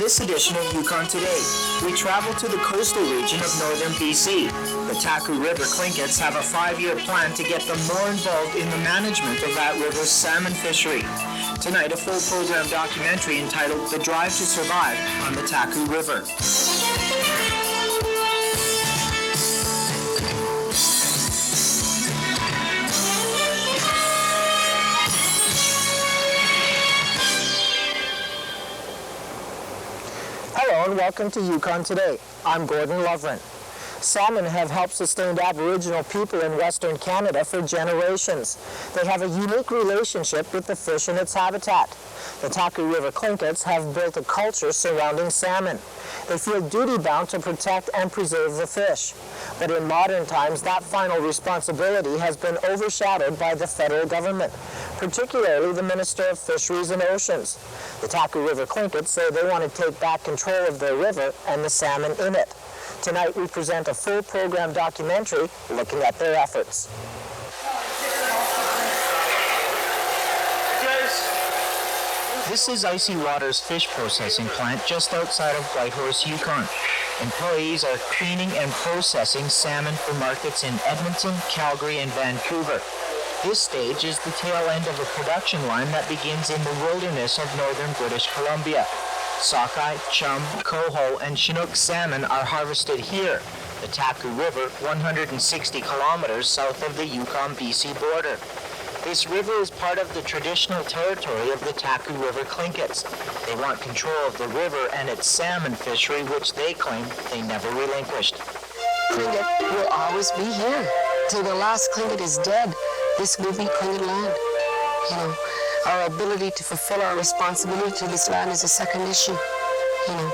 this edition of Yukon Today, we travel to the coastal region of northern BC. The Taku River Tlingits have a 5-year plan to get them more involved in the management of that river's salmon fishery. Tonight, a full program documentary entitled The Drive to Survive on the Taku River. Hello and welcome to Yukon Today. I'm Gordon Lovren. Salmon have helped sustain Aboriginal people in Western Canada for generations. They have a unique relationship with the fish and its habitat. The Taku River Tlingits have built a culture surrounding salmon. They feel duty-bound to protect and preserve the fish. But in modern times, that final responsibility has been overshadowed by the federal government, particularly the Minister of Fisheries and Oceans. The Taku River Tlingits say they want to take back control of their river and the salmon in it. Tonight we present a full program documentary looking at their efforts. This is Icy Water's fish processing plant just outside of Whitehorse, Yukon. Employees are cleaning and processing salmon for markets in Edmonton, Calgary, and Vancouver. This stage is the tail end of a production line that begins in the wilderness of northern British Columbia. Sockeye, chum, coho, and Chinook salmon are harvested here, the Taku River, 160 kilometers south of the Yukon-BC border. This river is part of the traditional territory of the Taku River Tlingits. They want control of the river and its salmon fishery, which they claim they never relinquished. Tlingit will always be here. Till the last Tlingit is dead, this will be Tlingit land. You know, our ability to fulfill our responsibility to this land is a second issue. You know,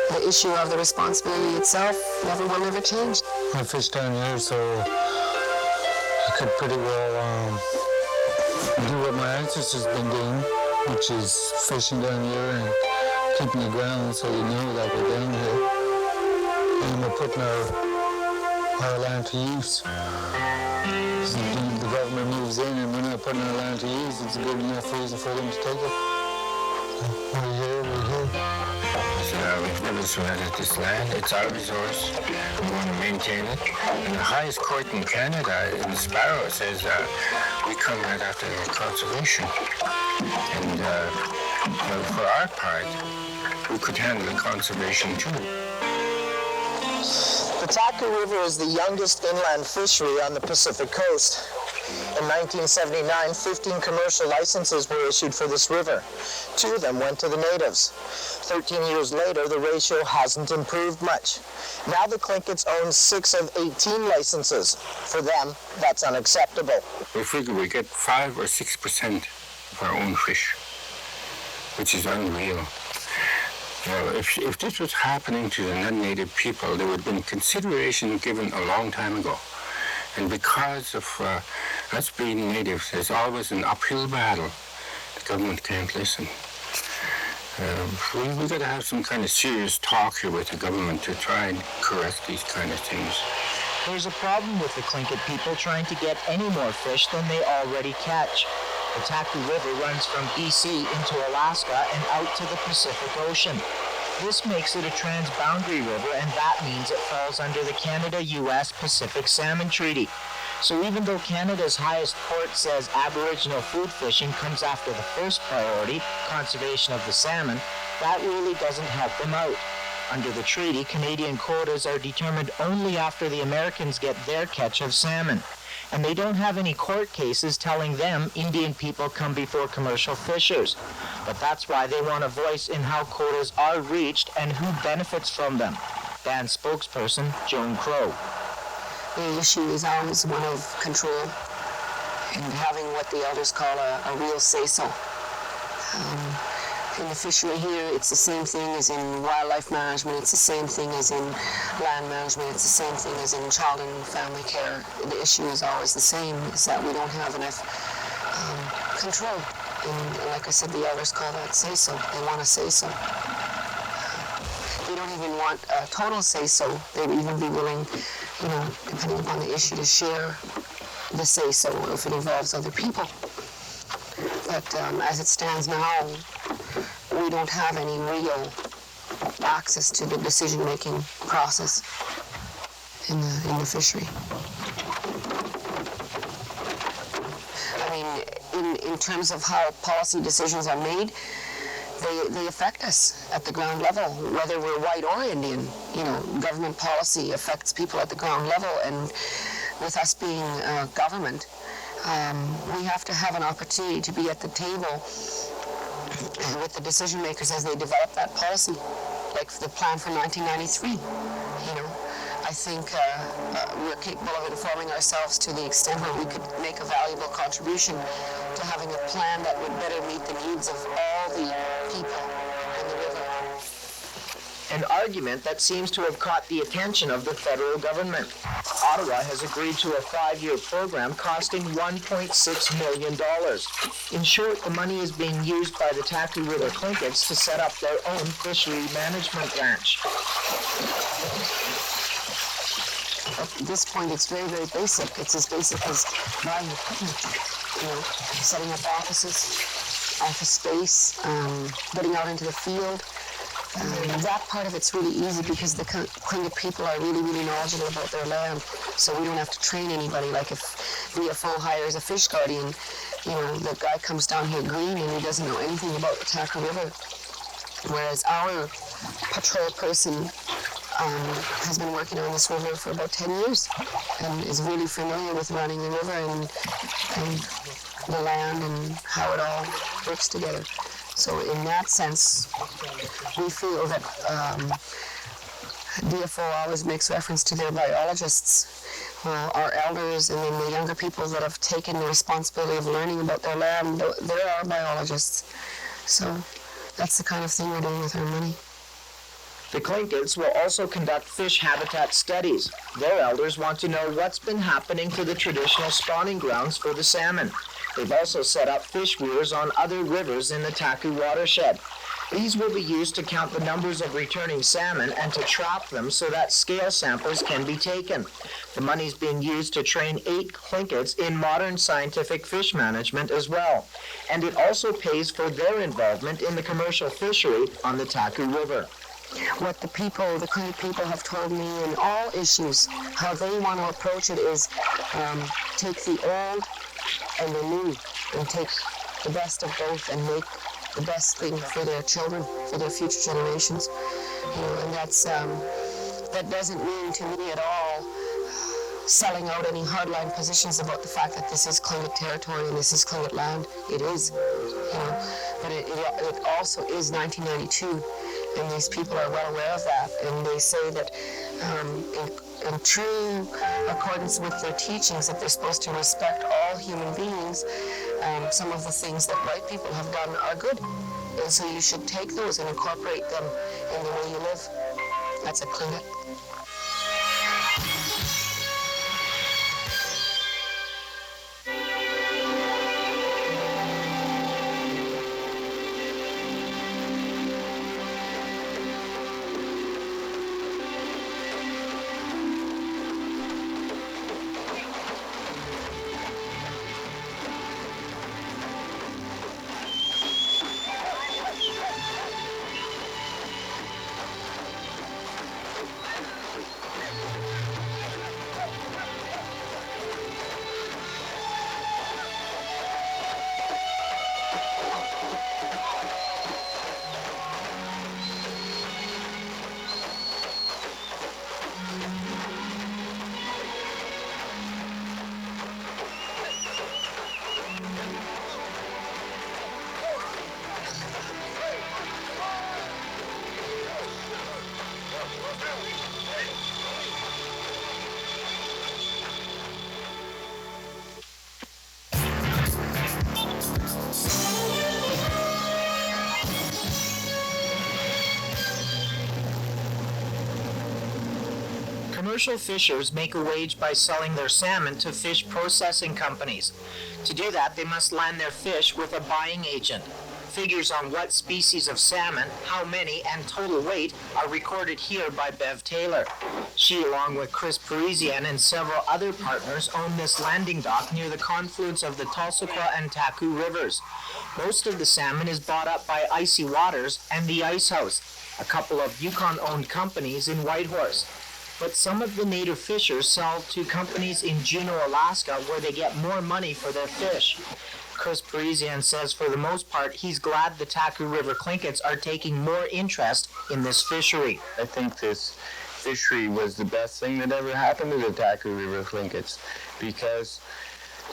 the issue of the responsibility itself will never change. I fish down here, so I could pretty well do what my ancestors been doing, which is fishing down here and keeping the ground so you know that we're down here. And we're putting our land to use. So the government moves in and we're not putting our land to use. It's a good enough reason for them to take it. We're here. We've never surrendered this land. It's our resource. We want to maintain it. And the highest court in Canada, in Sparrow, says we come right after conservation. And for our part, we could handle the conservation too. The Taku River is the youngest inland fishery on the Pacific coast. In 1979, 15 commercial licenses were issued for this river. 2 of them went to the natives. 13 years later, the ratio hasn't improved much. Now the Tlingits own 6 of 18 licenses. For them, that's unacceptable. We figure we get 5 or 6% of our own fish, which is unreal. Well, if this was happening to the non-native people, there would have been consideration given a long time ago. And because of us being natives, there's always an uphill battle. The government can't listen. We've got to have some kind of serious talk here with the government to try and correct these kind of things. There's a problem with the Tlingit people trying to get any more fish than they already catch. The Taku River runs from BC into Alaska and out to the Pacific Ocean. This makes it a transboundary river, and that means it falls under the Canada-US Pacific Salmon Treaty. So even though Canada's highest court says Aboriginal food fishing comes after the first priority, conservation of the salmon, that really doesn't help them out. Under the treaty, Canadian quotas are determined only after the Americans get their catch of salmon. And they don't have any court cases telling them Indian people come before commercial fishers. But that's why they want a voice in how quotas are reached and who benefits from them. Band spokesperson Joan Crow. The issue is always one of control and having what the elders call a real say-so. In the fishery here, it's the same thing as in wildlife management, it's the same thing as in land management, it's the same thing as in child and family care. The issue is always the same, is that we don't have enough control. And like I said, the elders call that say-so. They want to say-so. They don't even want a total say-so. They'd even be willing, you know, depending upon the issue, to share the say-so if it involves other people. But as it stands now, we don't have any real access to the decision-making process in the fishery. I mean, in terms of how policy decisions are made, they affect us at the ground level, whether we're white or Indian. You know, government policy affects people at the ground level, and with us being government, we have to have an opportunity to be at the table with the decision makers as they develop that policy, like the plan for 1993. You know, I think we're capable of informing ourselves to the extent where we could make a valuable contribution to having a plan that would better meet the needs of all the people in the river. An argument that seems to have caught the attention of the federal government. Ottawa has agreed to a 5-year program costing $1.6 million. In short, the money is being used by the Taku River Tlingits to set up their own fishery management ranch. At this point, it's very, very basic. It's as basic as buying equipment, you know, setting up office space, getting out into the field. That part of it's really easy because the Tlingit people are really, really knowledgeable about their land, so we don't have to train anybody. Like if VFO hires a fish guardian, you know, the guy comes down here green and he doesn't know anything about the Taku River. Whereas our patrol person has been working on this river for about 10 years and is really familiar with running the river and the land and how it all works together. So in that sense, we feel that DFO always makes reference to their biologists, our elders, and then the younger people that have taken the responsibility of learning about their land. They're our biologists. So that's the kind of thing we're doing with our money. The Tlingits will also conduct fish habitat studies. Their elders want to know what's been happening to the traditional spawning grounds for the salmon. They've also set up fish weirs on other rivers in the Taku watershed. These will be used to count the numbers of returning salmon and to trap them so that scale samples can be taken. The money is being used to train 8 Tlingits in modern scientific fish management as well. And it also pays for their involvement in the commercial fishery on the Taku River. What the Tlingit people have told me in all issues, how they want to approach it is take the old and the new and take the best of both and make the best thing for their children, for their future generations. You know, and that's that doesn't mean to me at all selling out any hardline positions about the fact that this is Tlingit territory and this is Tlingit land. It is, you know, but it also is 1992. And these people are well aware of that, and they say that in true accordance with their teachings that they're supposed to respect all human beings. Some of the things that white people have done are good, and so you should take those and incorporate them in the way you live. That's a Tlingit. Commercial fishers make a wage by selling their salmon to fish processing companies. To do that, they must land their fish with a buying agent. Figures on what species of salmon, how many, and total weight are recorded here by Bev Taylor. She, along with Chris Parisian and several other partners, own this landing dock near the confluence of the Tulsaqua and Taku rivers. Most of the salmon is bought up by Icy Waters and the Ice House, a couple of Yukon-owned companies in Whitehorse. But some of the native fishers sell to companies in Juneau, Alaska, where they get more money for their fish. Chris Parisian says for the most part, he's glad the Taku River Tlingits are taking more interest in this fishery. I think this fishery was the best thing that ever happened to the Taku River Tlingits, because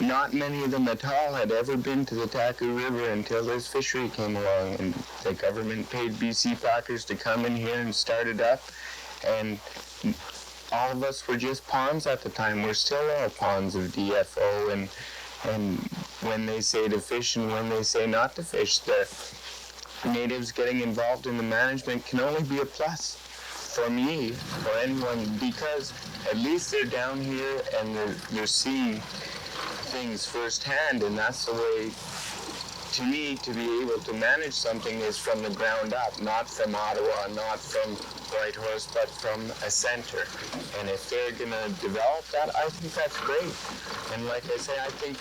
not many of them at all had ever been to the Taku River until this fishery came along, and the government paid BC packers to come in here and start it up, and all of us were just pawns at the time. We're still all pawns of DFO, and when they say to fish and when they say not to fish, the natives getting involved in the management can only be a plus for me, for anyone, because at least they're down here and they're seeing things firsthand, and that's the way, to me, to be able to manage something is from the ground up, not from Ottawa, not from Whitehorse, but from a center. And if they're going to develop that, I think that's great. And like I say, I think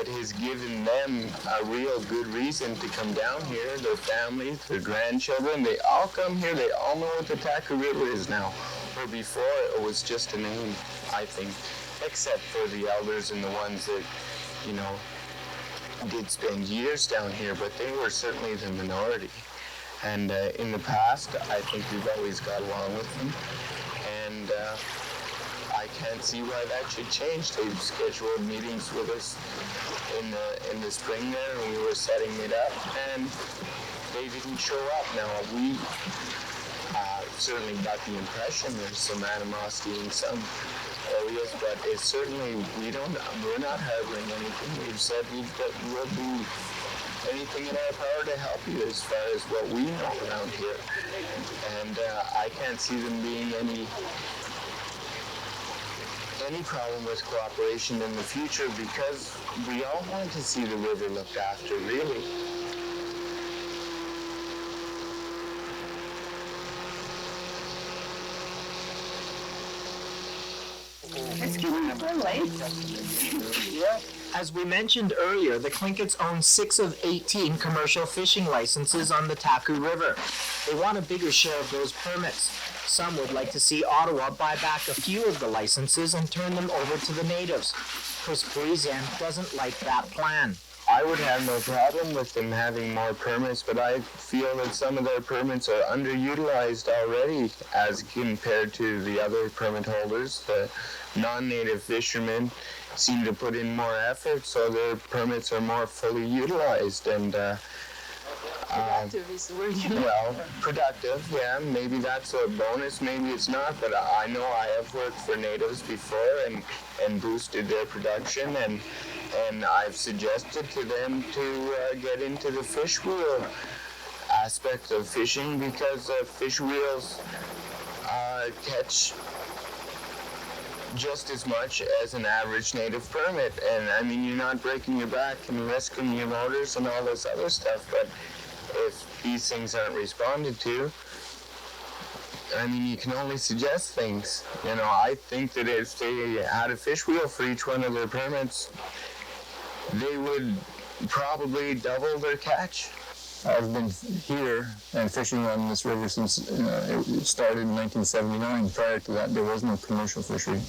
it has given them a real good reason to come down here. Their families, their grandchildren, they all come here. They all know what the Taku River is now. Where before it was just a name, I think, except for the elders and the ones that, you know, did spend years down here, but they were certainly the minority. And in the past, I think we've always got along with them. And I can't see why that should change. They've scheduled meetings with us in the spring there, and we were setting it up, and they didn't show up. Now, we certainly got the impression there's some animosity in some areas, but it's certainly, we're not harboring anything. We've said we'll do anything in our power to help you as far as what we know around here. And I can't see them being any problem with cooperation in the future, because we all want to see the river looked after, really. As we mentioned earlier, the Tlingits own 6 of 18 commercial fishing licenses on the Taku River. They want a bigger share of those permits. Some would like to see Ottawa buy back a few of the licenses and turn them over to the natives. Chris Parisian doesn't like that plan. I would have no problem with them having more permits, but I feel that some of their permits are underutilized already as compared to the other permit holders. The non-native fishermen seem to put in more effort, so their permits are more fully utilized. And Productive is the word you know. well, productive, yeah, maybe that's a bonus, maybe it's not, but I know I have worked for natives before and boosted their production, and I've suggested to them to get into the fish wheel aspect of fishing, because fish wheels catch just as much as an average native permit. And I mean, you're not breaking your back and risking your motors and all this other stuff, but if these things aren't responded to, I mean, you can only suggest things. You know, I think that if they had a fish wheel for each one of their permits, they would probably double their catch. I've been here and fishing on this river since it started in 1979. Prior to that, there was no commercial fishery.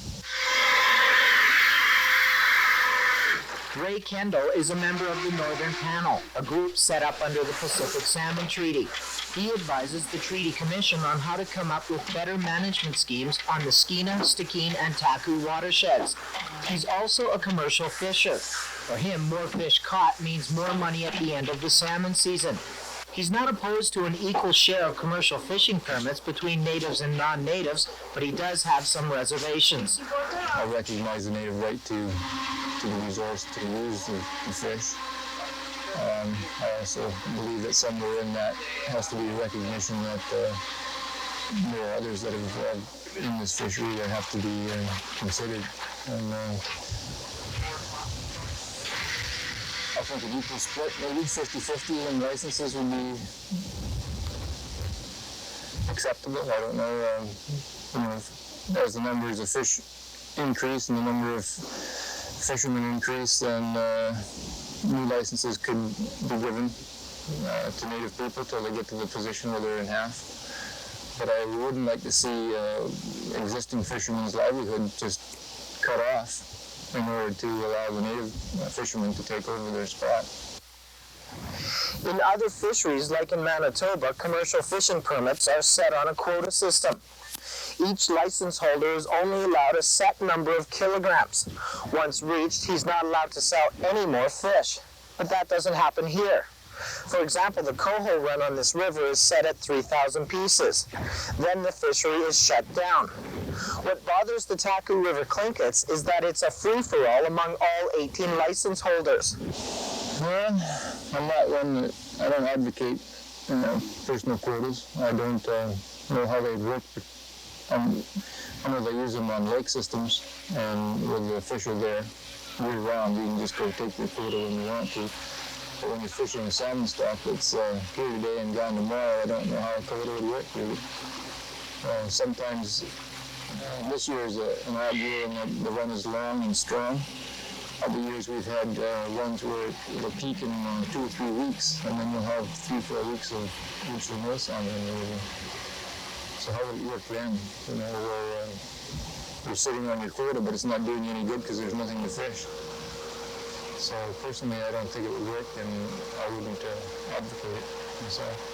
Ray Kendall is a member of the Northern Panel, a group set up under the Pacific Salmon Treaty. He advises the Treaty Commission on how to come up with better management schemes on the Skeena, Stikine, and Taku watersheds. He's also a commercial fisher. For him, more fish caught means more money at the end of the salmon season. He's not opposed to an equal share of commercial fishing permits between natives and non-natives, but he does have some reservations. I recognize the native right to the resource to use the fish. I also believe that somewhere in that has to be a recognition that there are others that are involved in this fishery that have to be considered. And I think an equal split, maybe 50-50 in licenses would be acceptable. I don't know, as the numbers of fish increase and the number of fishermen increase, then new licenses could be given to native people till they get to the position where they're in half. But I wouldn't like to see existing fishermen's livelihood just cut off in order to allow the native fishermen to take over their spot. In other fisheries, like in Manitoba, commercial fishing permits are set on a quota system. Each license holder is only allowed a set number of kilograms. Once reached, he's not allowed to sell any more fish. But that doesn't happen here. For example, the coho run on this river is set at 3,000 pieces. Then the fishery is shut down. What bothers the Taku River Tlingits is that it's a free-for-all among all 18 license holders. Well, I'm not one that, I don't advocate personal quotas. I don't know how they work. I know they use them on lake systems, and with the fish are there year-round, you can just go take your quota when you want to. But when you're fishing salmon stock that's here today and gone tomorrow, I don't know how a quota would work really. Sometimes this year is an odd year and the run is long and strong. Other years we've had runs where it'll peak in 2 or 3 weeks, and then you'll have 3-4 weeks of virtually no salmon in the river. So how would it work then? Where you're sitting on your quota, but it's not doing you any good because there's nothing to fish. So personally, I don't think it would work, and I wouldn't advocate it myself.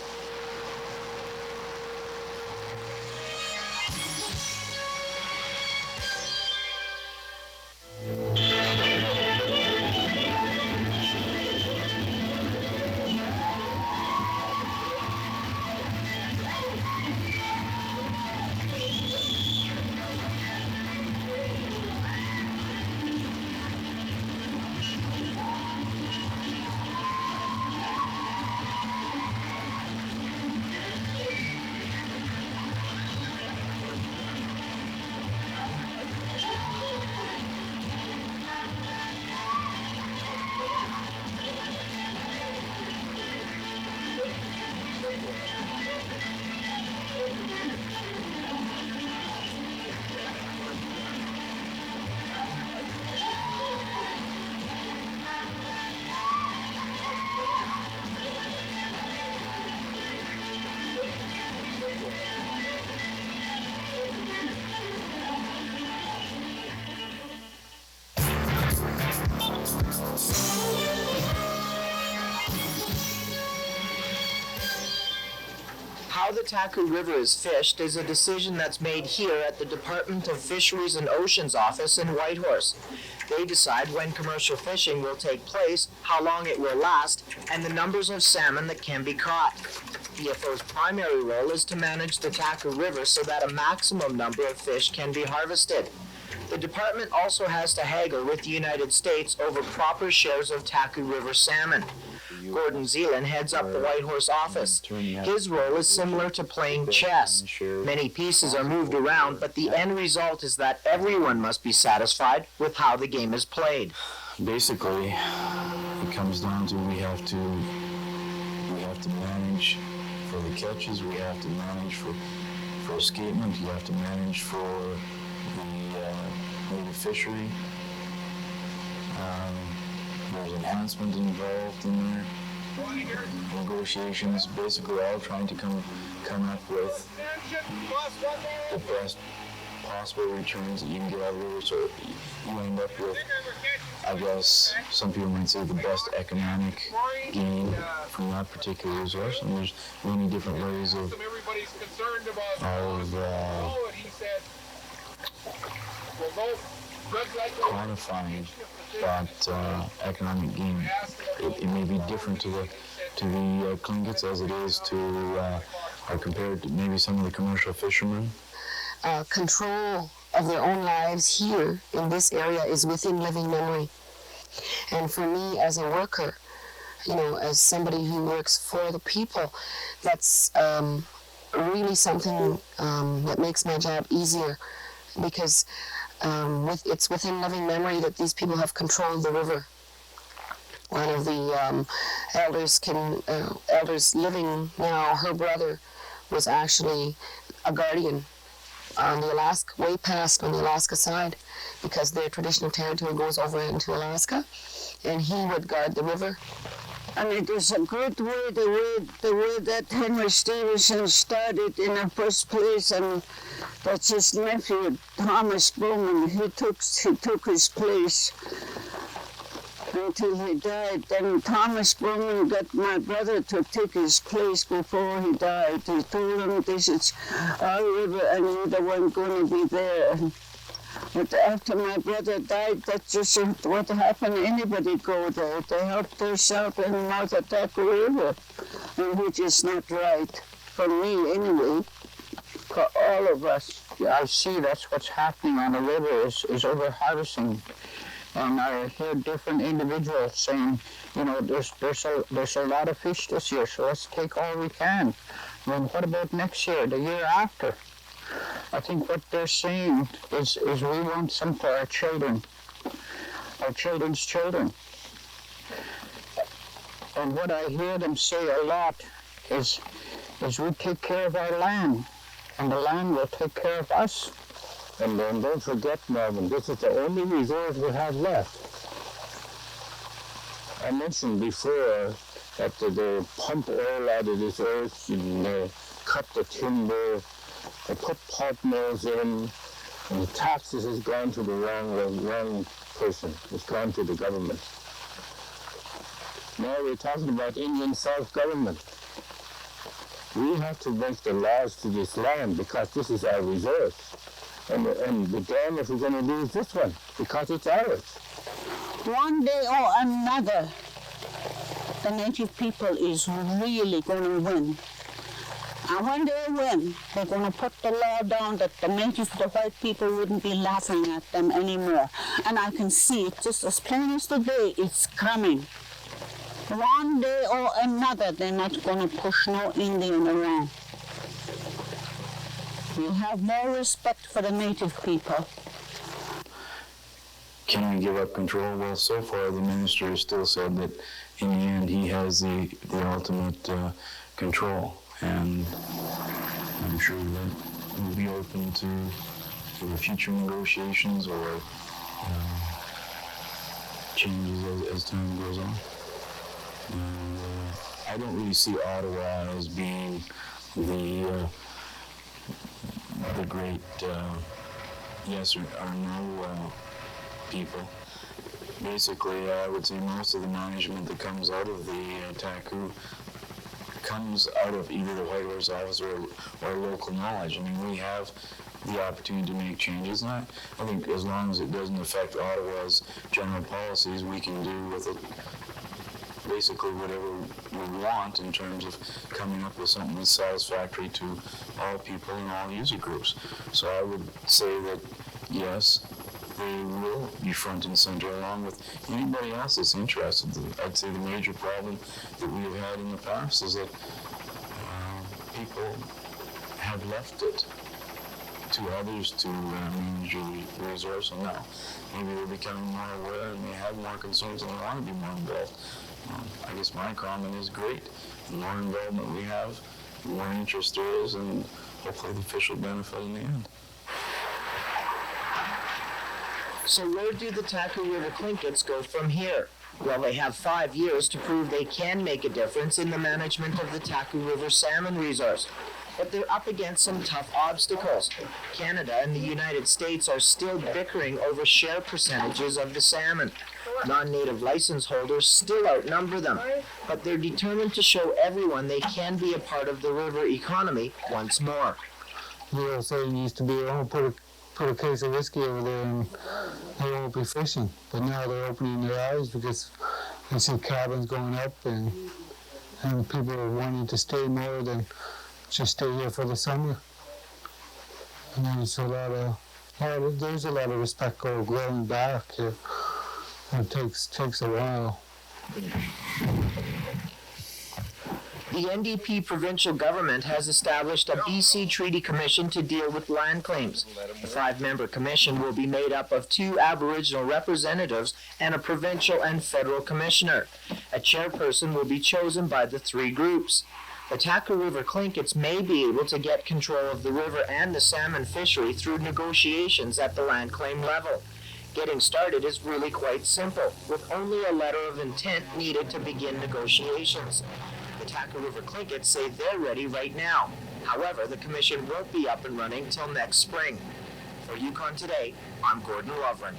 How the Taku River is fished is a decision that's made here at the Department of Fisheries and Oceans office in Whitehorse. They decide when commercial fishing will take place, how long it will last, and the numbers of salmon that can be caught. DFO's primary role is to manage the Taku River so that a maximum number of fish can be harvested. The department also has to haggle with the United States over proper shares of Taku River salmon. Gordon Zeeland heads up the Whitehorse office. His role is similar to playing chess. Many pieces are moved around, but the end result is that everyone must be satisfied with how the game is played. Basically, it comes down to we have to manage for the catches, we have to manage for escapement, you have to manage for the native fishery. There's enhancement involved in there. Negotiations, basically all trying to come up with the best possible returns that you can get out of the river, so you end up with, I guess, some people might say the best economic gain from that particular resource, and there's many different ways of quantifying that economic gain. It may be different to the Tlingits as it is to or compared to maybe some of the commercial fishermen. Control of their own lives here in this area is within living memory. And for me as a worker, as somebody who works for the people, that's really something that makes my job easier, because it's within living memory that these people have controlled the river. One of the elders living now, her brother was actually a guardian on the Alaska, way past on the Alaska side, because their traditional territory goes over into Alaska, and he would guard the river. And it was a good way, the way that Henry Stevenson started in the first place, and that's his nephew, Thomas Bowman. He took his place until he died. Then Thomas Bowman got my brother to take his place before he died. He told him, this is our river and you're the one going to be there. But after my brother died, that's just what happened. Anybody go there. They help themselves in North Taku River, and which is not right, for me anyway, for all of us. I see that's what's happening on the river is over-harvesting. And I hear different individuals saying, you know, there's a lot of fish this year, so let's take all we can. Well, what about next year, the year after? I think what they're saying is we want some for our children, our children's children. And what I hear them say a lot is we take care of our land, and the land will take care of us. And then don't forget, Melvin, this is the only resource we have left. I mentioned before that they pump oil out of this earth, and they cut the timber, they put pulp mills in, and the taxes has gone to the wrong person. It's gone to the government. Now we're talking about Indian self-government. We have to make the laws to this land because this is our resource. And the damn if we're going to lose this one because it's ours. One day or another, the native people is really going to win. And when they win, they're going to put the law down that the white people wouldn't be laughing at them anymore. And I can see it just as plain as the day, it's coming. One day or another, they're not going to push no Indian around. We have more respect for the native people. Can we give up control? Well, so far the minister has still said that in the end he has the ultimate control, and I'm sure that we'll be open to future negotiations or changes as time goes on. And I don't really see Ottawa as being the great yes or no people. Basically, I would say most of the management that comes out of the Taku comes out of either the White Horse Office or local knowledge. I mean, we have the opportunity to make changes, and I think as long as it doesn't affect Ottawa's general policies, we can do with it basically whatever we want in terms of coming up with something that's satisfactory to all people and all user groups. So I would say that, yes, they will be front and center along with anybody else that's interested. I'd say the major problem that we have had in the past is that people have left it to others to manage the resource, and now maybe they're becoming more aware and they have more concerns and they want to be more involved. I guess my comment is great. The more involvement we have, the more interest there is, and hopefully the fish will benefit in the end. So where do the Taku River Tlingits go from here? Well, they have 5 years to prove they can make a difference in the management of the Taku River salmon resource. But they're up against some tough obstacles. Canada and the United States are still bickering over share percentages of the salmon. Non-native license holders still outnumber them, but they're determined to show everyone they can be a part of the river economy once more. The old saying used to be, oh, put a case of whiskey over there and they won't be fishing. But now they're opening their eyes because they see cabins going up and people are wanting to stay more than just stay here for the summer. And there's a lot of respect growing back here. It takes a while. The NDP provincial government has established a BC Treaty Commission to deal with land claims. The 5-member commission will be made up of 2 Aboriginal representatives and a provincial and federal commissioner. A chairperson will be chosen by the 3 groups. The Taku River Tlingits may be able to get control of the river and the salmon fishery through negotiations at the land claim level. Getting started is really quite simple, with only a letter of intent needed to begin negotiations. The Taku River Tlingits say they're ready right now. However, the commission won't be up and running till next spring. For Yukon Today, I'm Gordon Lovren.